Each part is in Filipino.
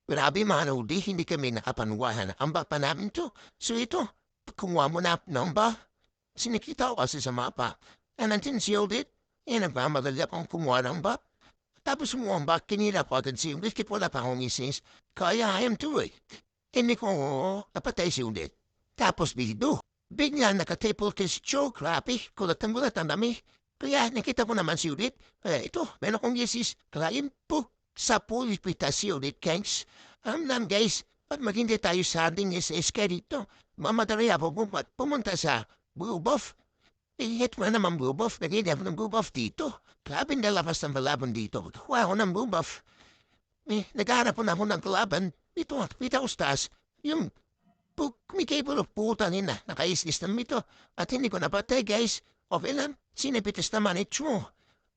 Grabe mga Rudy, hindi kami nakapanuwahan. Ang pa namin to. So ito, kumuha mo na number. Sinikita ko kasi sa mapa. Nandun si Odit. Nagmamadali akong kumuha ng ba. Tapos kumuha ba, kinila ko agad si Odit. Wala pa akong misis. Kaya I am too eh. Hindi ko napatay si Odit. Tapos bigdo. Bigla nakatapol kay si Joe. Grabe, kulatan-kulatan kami. Kaya nakita ko naman si Odit. Ito, meron akong misis. Kalain po sa pulpitasyon ni Kengs. Guys, ba't maghindi tayo sa ating SSK dito? Mamadali ako pumunta sa Blue Buff. Hit mo naman Blue Buff. Naghindi ako ng Blue Buff dito. Grabe nalabas ng balabon dito. Kuha ako ng Blue Buff. Naghahanap po na ako ng kalaban. Dito, kita ko stas. Yung kumikable of puta nina. Nakaislis naman ito. At hindi ko napatay guys. Okay lang. Sinipitis naman ito mo.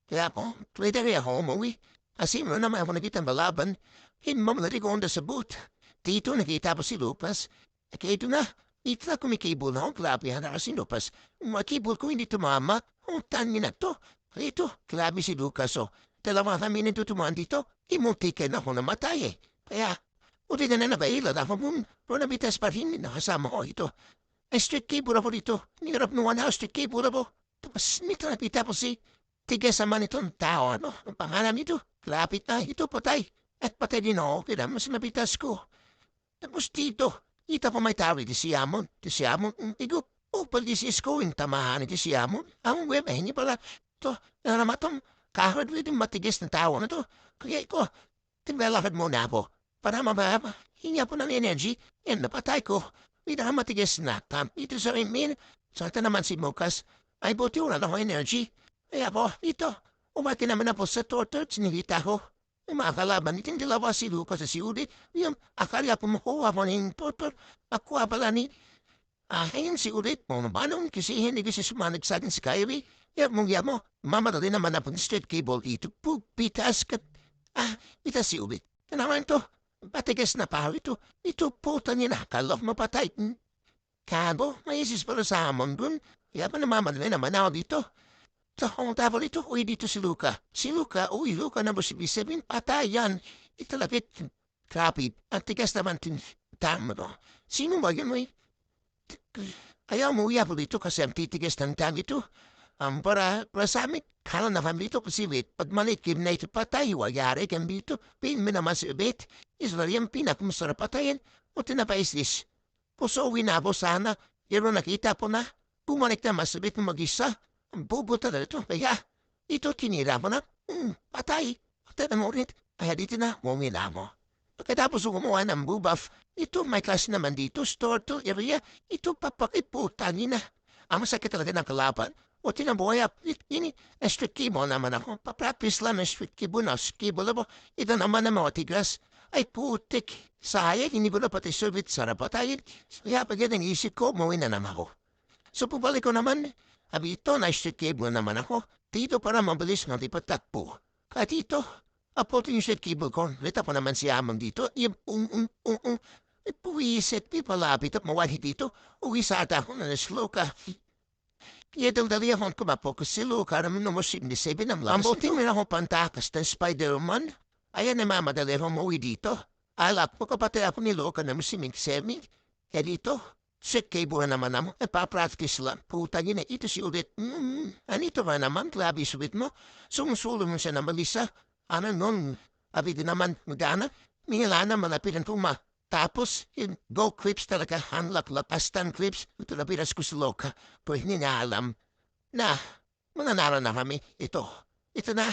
Kaya po, tuloy ako umuwi. Kasi mo naman ako nakita balaban, hinmamlari ko onda sa boot. Dito nakita po si Lupas. Kaya ito na, ito na kumikibol na ako, grabe handa si Lupas. Makibol ko hindi tumama, tangin na to. Ito, grabe si Lucas o. Dalawa kami nito tumaan dito, imultikan ako namatay eh. Kaya, uti na nabaila na ako mo, pero nabitas pa rin nakasama ko ito. Ay street cable ako dito, nirap no one house street cable ako. Tapos nito napita po si tigas naman itong tao, ano? Ang pangalan nito, lapit na, ito patay. At patay din ako, kaya mas napitas ko. Tapos dito, kita pa may tao di si Amon, tigo, upal di si Isko, yung tamahan di si Amon. Ang web, hindi pala, to, naramatong, kahit din matigas na tao na to. Kaya ko, tinlalakad muna ako, para mababa, hinga po ng energy, yan napatay ko. Hindi na matigas na, ito sa imin, sa naman si Mokas, ay buti wala na ako energy. Kaya po, ito, umaki naman na po sa torture, sinilita ko. Yung mga kalaban, iting dalawa si Lucas at si Udit, yung akala po makuha mo ng torture, makuha pala ni, ayun si Udit, mo nabanong kasi hindi kasi sumanag sa akin si Kyrie. Yan mo, mamadali naman na pang straight cable ito, pitas kat, pitas si Udit. Kanaman to, patigas na pa ito puta niya na, kalok mapatay. Kabo, may isis pala sa amon dun, kaya pa namamadali naman ako dito. Sa akong table ito, uy dito si Luca. Si Luca, uy Luca na si sabihin, patay yan. Italapit, kapit, at tigas naman tamo no. Sino ba yun, uy? Ayaw mo uya po dito kasi ang titigas ng tamo ito. Para sa amin, kala na kami dito kasi wait, pag malikim na ito patay, wayari kami dito. Pin mo naman si Ubet, isla yung pinakamasarap patayin. O tinapaislis. Puso uwi na po sana, pero nakita po na, bumalik na masabit ng mag-isa. Ang bobo talaga ito. Kaya, ito tinira mo na. Patay. Patay mo ulit. Kaya dito na, mumila mo. Pagkatapos gumawa ng bubuff, ito may klase naman dito, store to area, ito papakiputangin na. Ang masakit talaga ng kalaban. O tinabuhay up, ini, street keyboard naman ako. Papractice lang ng street keyboard na, keyboard mo. Ito naman ng mga tigras. Ay putik. Sayang, hindi ko na pati servit sa napatayin. Kaya pag yan ang isip ko, mawin na naman ako. So pabalik ko naman, abi ito na street cable naman ako. Dito para mabilis ng ipatakbo. Kaya dito, apoto yung street cable ko. Lita pa naman si Amang dito. Puwisit, di palapit at mawali dito. Uwi sa ata ako na naslow ka. Kaya dali akong kumapokus si Luca naman na mo 77 ang lakas. Ang buting mo na akong pantakas ng Spider-Man. Ayan na mamadali akong mauwi dito. Alak po kapatid ako ni Luca na mo si Ming-Seming. Kaya dito, set cable naman naman. Papractice lang. Putangin na ito si ulit. Anito ba naman? Grabe suwit mo. Sumusulo mo siya na malisa. Ano nun? Abi din naman magana. Mingala na malapitan po ma. Tapos, yung go clips talaga. Unlock lapastan clips. Ito na pinas ko si Loka. Pero hindi na alam na mananalo na kami. Ito na.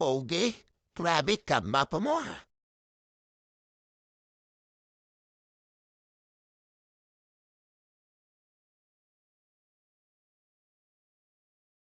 Okay. Grabe ka, mapa mo.